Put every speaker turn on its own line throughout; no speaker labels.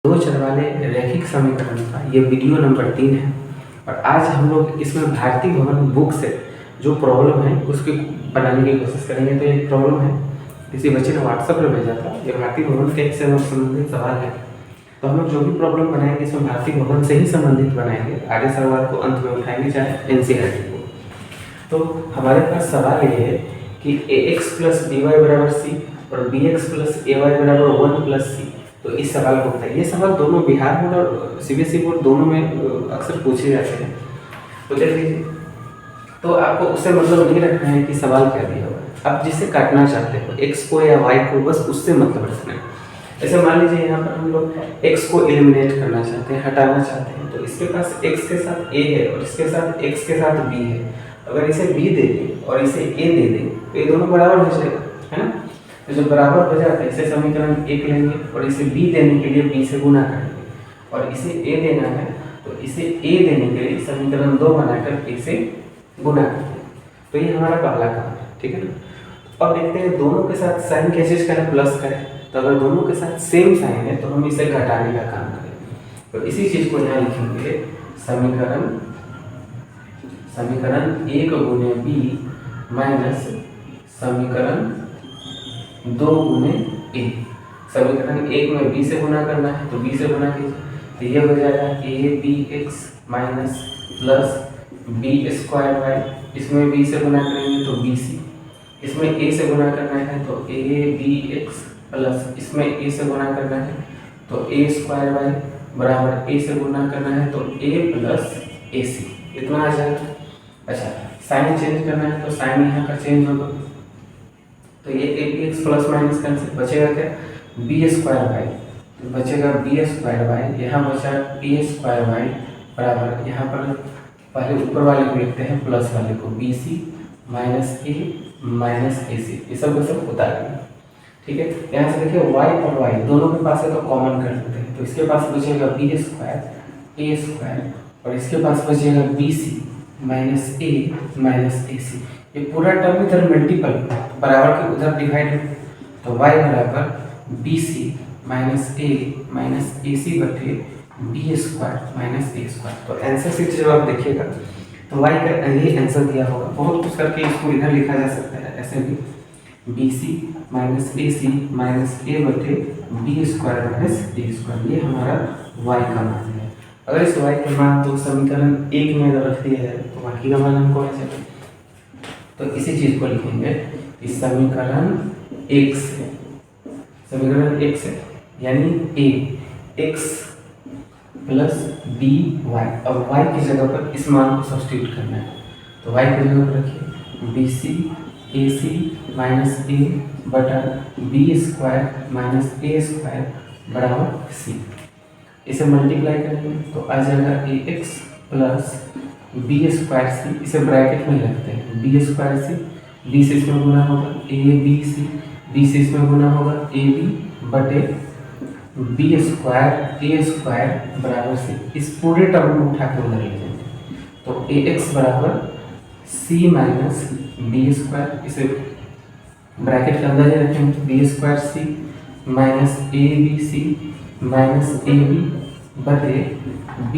दो चर वाले रैखिक समीकरण का ये वीडियो नंबर 3 है और आज हम लोग इसमें भारती भवन बुक से जो प्रॉब्लम है उसकी बनाने की कोशिश करेंगे। तो एक प्रॉब्लम है, किसी बच्चे ने व्हाट्सएप पर भेजा था, ये भारती भवन के से संबंधित सवाल है। तो हम लोग जो भी प्रॉब्लम बनाएंगे इसमें भारती भवन से ही संबंधित बनाएंगे, आगे सवाल को अंत में उठाएंगे चाहे एनसीईआरटी को। तो हमारे पास सवाल ये है कि ax + by = c और bx + ay = 1 + c। तो इस सवाल को बताइए। ये सवाल दोनों बिहार बोर्ड और सीबीएसई बोर्ड दोनों में अक्सर पूछे जाते हैं। तो देख लीजिए, तो आपको उससे मतलब नहीं रखना है कि सवाल क्या दिया हुआ है। आप जिसे काटना चाहते हो x को या y को, बस उससे मतलब रखना है। ऐसे मान लीजिए यहाँ पर हम लोग x को एलिमिनेट करना चाहते हैं, हटाना चाहते हैं। तो इसके पास x के साथ a है और इसके साथ x के साथ b है। अगर इसे b दे दें और इसे a दे दें तो ये दोनों बराबर हो जाएगा, है ना। तो जब बराबर हो जाता है इसे समीकरण 1 लेंगे और इसे b देने के लिए b से गुना करेंगे और इसे a देना है तो इसे a देने के लिए समीकरण 2 बनाकर a से गुना करेंगे। तो ये हमारा पहला काम है, ठीक है ना। अब देखते हैं दोनों के साथ साइन क्या चीज़ का है, प्लस का है। तो अगर दोनों के साथ सेम साइन है तो हम इसे घटाने का काम करेंगे। तो इसी चीज़ को यहाँ लिखेंगे, समीकरण 1 गुने b माइनस समीकरण 2 गुने a। समीकरण 1 में b से गुना करना है तो b से गुना कीजिए, तो ये हो जाएगा abx माइनस प्लस b²y। इसमें b से गुना करेंगे तो bc। इसमें a से गुना करना है तो abx प्लस इसमें a से गुना करना है तो a²y बराबर a से गुना करना है तो a प्लस ac। इतना आ जाएगा। अच्छा, साइन चेंज करना है तो साइन यहाँ का चेंज होगा, तो ये abx प्लस माइनस कैंसिल, बचेगा क्या b²y। तो बचेगा b²y, यहाँ बचा a²y बराबर, यहाँ पर पहले ऊपर वाले को लिखते हैं प्लस वाले को, bc minus a minus ac। ये सब को सब उतार देंगे, ठीक है। यहाँ से देखिए y और y दोनों के पास है तो कॉमन कर लेते हैं। तो इसके पास बचेगा b² a² और इसके पास बचेगा bc minus a minus ac। ये पूरा टर्म इधर मल्टीपल बराबर के उधर डिवाइड है तो y बराबर bc minus a minus ac बटे b² माइनस a²। तो आंसर सीट जब आप देखिएगा तो y का ये आंसर दिया होगा। बहुत कुछ करके इसको इधर लिखा जा सकता है ऐसे भी, bc minus ac minus a बटे b² माइनस a²। ये हमारा y का मान है। अगर इस y के मान तो समीकरण 1 में अगर रख दिया जाए तो बाकी का मान हमको आ जाएगा। तो इसी चीज को लिखेंगे इस समीकरण 1 से, समीकरण 1 से यानी a x plus B Y. अब y की जगह पर इस मान को सब्स्टिट्यूट करना है तो y की जगह पर रखिए bc ac माइनस a बटा b² माइनस a² बराबर c। इसे मल्टीप्लाई करेंगे तो आ जाएगा ax प्लस b²c। इसे ब्रैकेट में रखते हैं, b²c, b से इसमें गुना होगा abc, b से इसमें गुना होगा ab बटे b² a² बराबर c। इस पूरे टर्म को उठा के उधर ले जाएंगे तो ax बराबर c माइनस b²। इसे ब्रैकेट के अंदर ही रखेंगे तो b²c minus abc minus ab बटे b²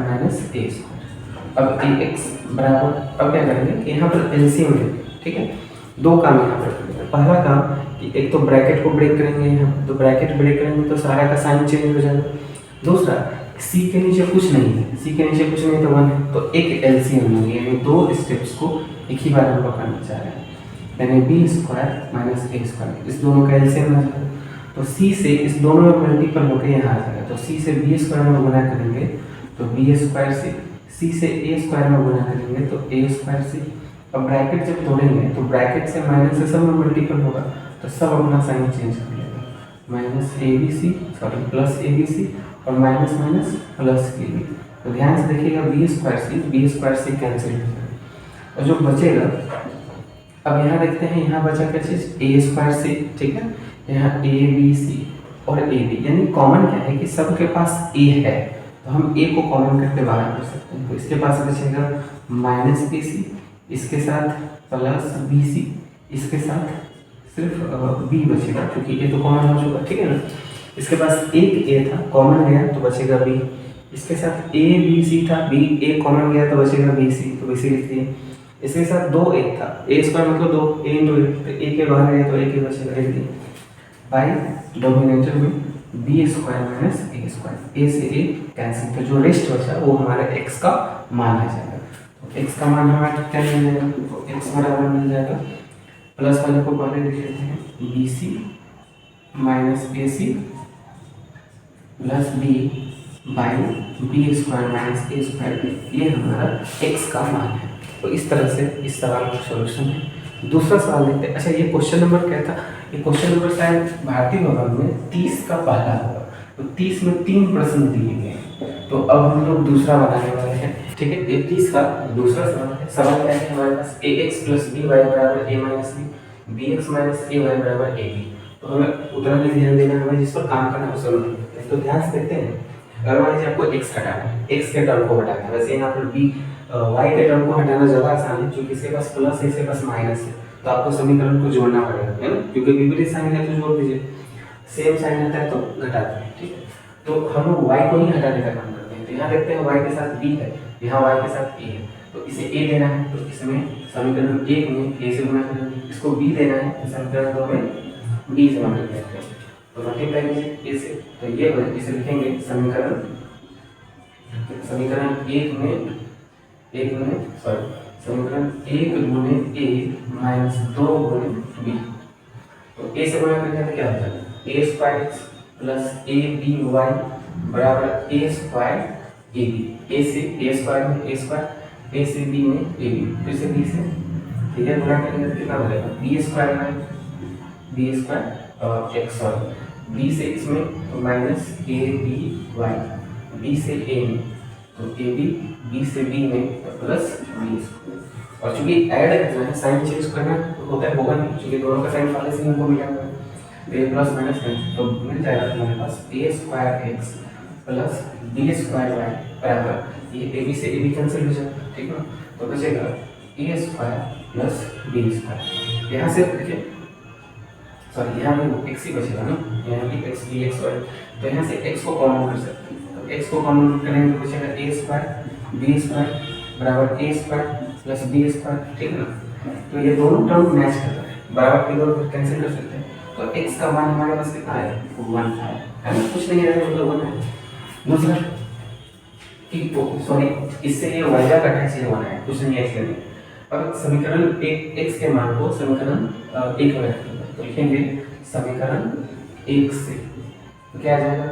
माइनस a²। अब ax बराबर, अब क्या करेंगे कि यहाँ पर एलसीएम लेंगे, ठीक है। दो काम यहाँ पर करेंगे। पहला काम कि एक तो ब्रैकेट को ब्रेक करेंगे, यहाँ तो ब्रैकेट ब्रेक करेंगे तो सारा का साइन चेंज हो जाएगा। दूसरा, c के नीचे कुछ नहीं है, c के नीचे कुछ नहीं तो 1 है तो एक एलसीएम लेंगे, यानी दो स्टेप्स को एक ही बार हम लोग करना चाह रहे हैं, यानी b² माइनस a²। इस दोनों का एलसीएम आ जाएगा तो c से इस दोनों में मल्टीपल होकर यहाँ आ जाएगा। तो c से b² में गुना करेंगे तो b²c, c से a² में गुना करेंगे तो a²c। अब ब्रैकेट जब तोड़ेंगे तो ब्रैकेट से माइनस से सब में मल्टीपल होगा तो सब अपना साइन चेंज कर लेगा, minus abc sorry plus abc और माइनस माइनस प्लस ab। तो ध्यान से देखिएगा b²c कैंसिल हो जाएगा और जो बचेगा, अब यहाँ देखते हैं यहाँ बचा क्या चीज़ a²c, ठीक है। यहाँ abc और ab, यानी कॉमन क्या है कि सबके पास a है तो हम a को कॉमन करके बाहर कर सकते हैं। तो इसके पास बचेगा माइनस bc, इसके साथ प्लस bc, इसके साथ सिर्फ b बचेगा क्योंकि ये तो कॉमन हो चुका, ठीक है ना। इसके पास एक ए था, कॉमन गया तो बचेगा बी। इसके साथ ए बी सी था, बी ए कॉमन गया तो बचेगा बी सी, तो बी सी लिख दिए। इसके साथ दो ए था, ए स्क्वायर मतलब दो, ए इंटू ए, तो ए के बाहर गया तो ए के बचेगा, लिख दिए। बाई डोमिनेटर में B square minus A square, ए से ए कैंसिल, तो जो रेस्ट बचा वो हमारा एक्स का मान आ जाएगा। तो एक्स का मान हमारा क्या मिल जाएगा, तो एक्स बराबर मिल जाएगा, प्लस वाले को पहले लिख लेते हैं, B C minus A C plus B by B square minus A square, ये हमारा एक्स का मान है। तो इस तरह से इस सवाल का सॉल्यूशन है। दूसरा सवाल देखते हैं। अच्छा, ये क्वेश्चन नंबर क्या था, ये क्वेश्चन नंबर शायद भारतीय भवन में 30 का पहला होगा। तो 30 में 3 प्रश्न दिए गए हैं, तो अब हम लोग दूसरा बनाने वाले हैं। ठीक है, ये 30 का दूसरा सवाल है। सवाल क्या है हमारे पास, ए एक्स प्लस बी वाई बराबर ए माइनस बी एक्स माइनस ए वाई बराबर ए बी। तो हमें उतना भी ध्यान देना है, हमें जिस पर काम करना है उस पर। तो ध्यान से देखते हैं, अगर मान लीजिए आपको एक्स हटाना है, एक्स के टर्म को हटाना है, वैसे यहाँ पर बी वाई के टर्म को हटाना ज़्यादा आसान है, क्योंकि इसके पास प्लस है, इसके पास माइनस है, तो आपको समीकरण को जोड़ना पड़ेगा, है ना, क्योंकि विपरीत साइन है तो जोड़ दीजिए, सेम साइन आता है तो घटा दीजिए। ठीक है, तो हम लोग वाई को ही हटाने का काम करते हैं। तो यहाँ देखते हैं वाई के साथ बी है, यहाँ वाई के साथ ए है, तो इसे ए देना है, तो इसमें समीकरण 1 में ए से गुणा करेंगे, इसको बी देना है, तो समीकरण 2 में बी से गुणा करेंगे, तो मल्टीप्लाई कीजिए ए से, तो ये इसे लिखेंगे समीकरण 1 में समीकरण 1 गुणे ए माइनस 2 गुणे बी। तो ए से गुणा करने का क्या होता है, a square x plus a B y बराबर ए स्क्वायर ए बी। ए से ए स्क्वायर में ए स्क्वायर, ए से बी में ए बी, फिर से बी से, ठीक है, गुणा करने का कितना बनेगा, बी स्क्वायर में बी स्क्वायर एक्स और बी से इसमें minus A B Y, B से ए में तो ए बी, बी से बी में तो प्लस बी, और चूंकि ऐड करना है, साइन चेंज करना होता है, होगा नहीं, चूंकि दोनों का साइन पहले से हमको मिला हुआ है, तो ये प्लस माइनस है, तो मिल जाएगा हमारे पास a square x plus b square y बराबर, ये ए बी से ए बी कैंसिल हो जाएगा, ठीक है, तो बचेगा ए स्क्वायर प्लस बी स्क्वायर। यहाँ से देखिए, सॉरी यहाँ भी एक्स ही बचेगा ना, यहाँ भी एक्स बी एक्स वाई, तो यहाँ से एक्स को कॉमन कर सकते हैं, तो एक्स को कॉमन करेंगे तो बचेगा ए स्क्वायर बी स्क्वायर बराबर a square plus b square, ठीक है ना। तो ये दोनों टर्म मैच कर रहे हैं, बराबर के दोनों कैंसिल कर सकते हैं, तो एक्स का मान हमारे पास कितना है, 1 है ना, कुछ नहीं है, मतलब 1 है। दूसरा सॉरी, इससे ये वाई का टैक्स 1 है, कुछ नहीं है इसके लिए। अब समीकरण एक्स के मान को समीकरण 1 में रखेंगे, तो लिखेंगे समीकरण 1 से, तो क्या आ जाएगा,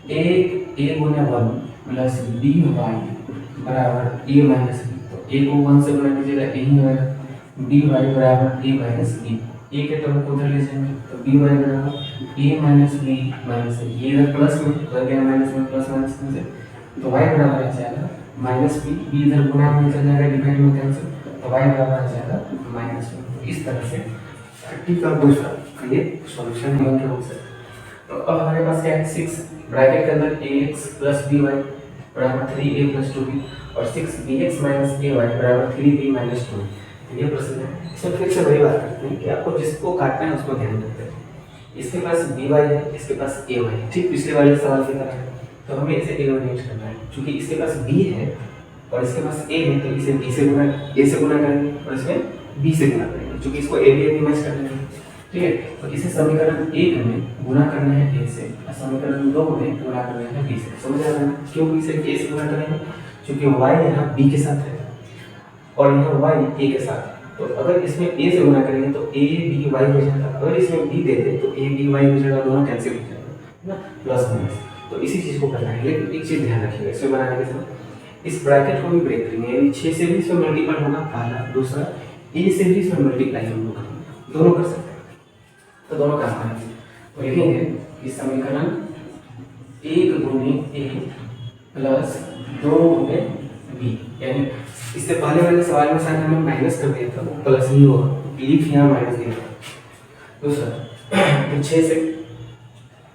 ए गुना 1 प्लस बी वाई बराबर ए माइनस बी, तो ए को 1 से गुणा कीजिएगा ए ही आएगा, बी वाई बराबर ए माइनस बी, ए के टर्म को उधर ले जाएंगे, तो बी वाई बराबर ए माइनस बी माइनस ए, ये इधर प्लस में तो गया माइनस में, प्लस माइनस में से, तो वाई बराबर आ जाएगा माइनस बी, बी इधर गुणा में चल जाएगा, डिवाइड में कैंसिल, तो वाई बराबर आ जाएगा माइनस में। तो इस तरह से 30 का दूसरा ये सॉल्यूशन है के रूप से। तो अब हमारे पास क्या है, 6 ब्रैकेट के अंदर ax प्लस by बराबर 3a प्लस 2b और 6bx माइनस ay बराबर 3b माइनस 2। ये प्रश्न है, इसमें फिर से वही बात करते हैं कि आपको जिसको काटना है उसको ध्यान रखते हैं। इसके पास by है, इसके पास ay है, ठीक पिछले वाले सवाल की तरह है, तो हमें इसे एलिमिनेट करना है। क्योंकि इसके पास b है और इसके पास a है, तो इसे b से गुणा a से गुणा करेंगे और इसमें b से गुणा करेंगे, क्योंकि इसको a b मैच कर लेंगे, ठीक है। तो इसे समीकरण 1 में गुणा करना है a से और समीकरण 2 में गुणा करना है b से। समझ आ रहा है क्यों b से a से गुणा करेंगे, क्योंकि y यहाँ b के साथ है और यहाँ y a के साथ है, तो अगर इसमें a से गुणा करेंगे तो a b y हो जाएगा, अगर इसमें b दे दे तो a b y हो जाएगा, दोनों कैंसिल हो जाएगा ना, प्लस माइनस। तो इसी चीज़ को करना है, लेकिन एक चीज़ ध्यान रखिएगा, इसमें बनाने के समय इस ब्रैकेट को भी ब्रेक करेंगे, यानी 6 से भी इसमें मल्टीपल होगा पहला, दूसरा a से भी इसमें मल्टीप्लाई हम लोग करेंगे, दोनों कर सकते हैं, तो दोनों काम करेंगे। तो लिखेंगे कि समीकरण 1 गुणे a प्लस 2 गुणे b, यानी इससे पहले वाले सवाल में शायद हमने माइनस कर दिया था, वो प्लस ही होगा, लिख यहाँ माइनस दिया था। दूसरा तो 6 से,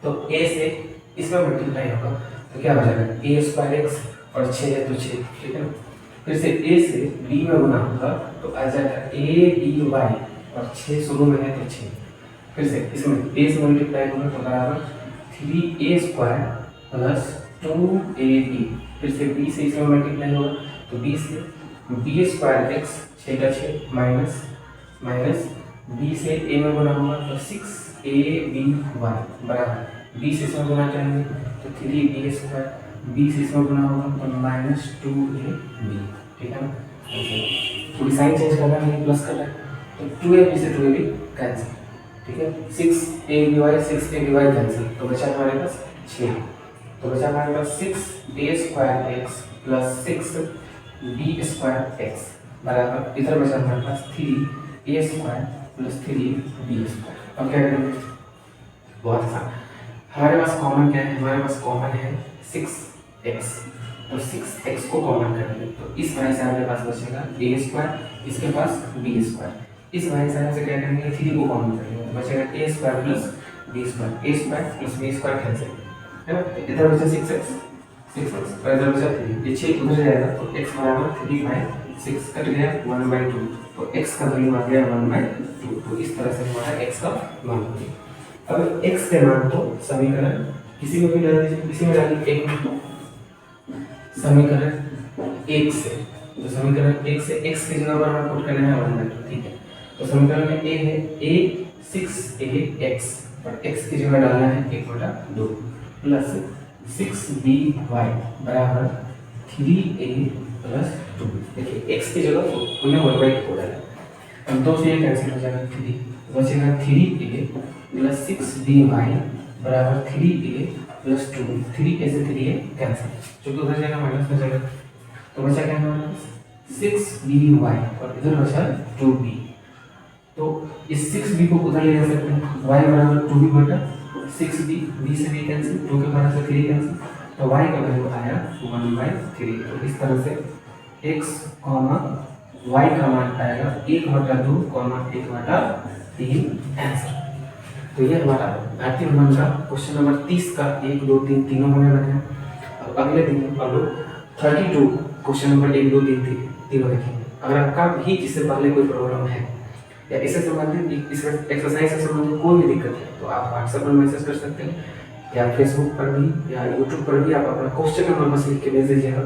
तो a से इसमें मल्टीप्लाई होगा तो क्या हो जाएगा, a स्क्वायर एक्स और 6 है तो 6, ठीक है ना। फिर से a से b में गुना होगा तो आ जाएगा a b y और 6 शुरू में है तो 6, फिर से इसमें a से मल्टीप्लाई होगा तो बराबर 3a² प्लस 2ab, फिर से b से इसमें मल्टीप्लाई होगा तो b से b² 6 का 6 माइनस b से a में गुना होगा तो 6aby बराबर b से इसमें गुना करेंगे तो 3b², b से इसमें गुना होगा तो -2ab, ठीक है ना। थोड़ी साइन चेंज करना है, प्लस करना है तो 2ab से 2ab कैंसिल, ठीक है। 6ab कैंसिल तो बचा हमारे पास 6, तो बचा हमारे पास 6a² प्लस 6b² बराबर इधर बचा हमारे पास 3a² प्लस 3b²। अब क्या करेंगे, बहुत आसान, हमारे पास कॉमन क्या है, हमारे पास कॉमन है 6x, तो 6x को कॉमन करेंगे तो इस वाले से हमारे पास बचेगा a², इसके पास b², इस वाले से क्या करेंगे 3 को कॉमन करेंगे तो बचेगा a² plus b², a² plus b² cancel है ना। इधर बचा 6x और इधर बचा 3, ये 6 उधर जाएगा तो x बराबर 3/6 कट गया 1/2, तो x का वैल्यू आ गया 1/2, तो इस तरह से हमारा x का मान हो गया। अब x के मान को समीकरण किसी में भी डाल दीजिए, किसी में डालिए एक में, समीकरण 1 से, तो समीकरण 1 से x की जगह पर पुट करना है 1/2, ठीक है। तो समीकरण में a है a 6ax और x की जगह डालना है 1/2 प्लस 6by बराबर 3a प्लस 2, देखिए x की जगह हमने 1/2 को डाला, अब 2 से ये कैंसिल हो जाएगा 3, बचेगा 3a प्लस 6by बराबर 3a प्लस 2, 3a से 3a कैंसिल, जो कि उधर जाएगा माइनस में जाएगा, तो बचा क्या हमारे पास 6by और इधर बचा 2b, तो इस 6b को उधर ले जा सकते हैं, y बराबर 2b बटा 6b, b से b कैंसिल, 2 के बाद से 3 कैंसिल, तो y का वैल्यू आया 1/3, तो इस तरह से x, y का मान आएगा 1/2, 1/3 आंसर। तो ये हमारा भारतीय विज्ञान का क्वेश्चन नंबर 30 का 1, 2, 3 तीनों होने लगे हैं। अब अगले दिन हम लोग 32 क्वेश्चन नंबर 1, 2, 3 तीनों देखेंगे। अगर आपका भी इससे पहले कोई प्रॉब्लम है या इससे संबंधित इस एक्सरसाइज से संबंधित कोई भी दिक्कत है तो आप व्हाट्सएप पर मैसेज कर सकते हैं या फेसबुक पर भी या यूट्यूब पर भी आप अपना क्वेश्चन नंबर बस लिख के भेज दीजिएगा।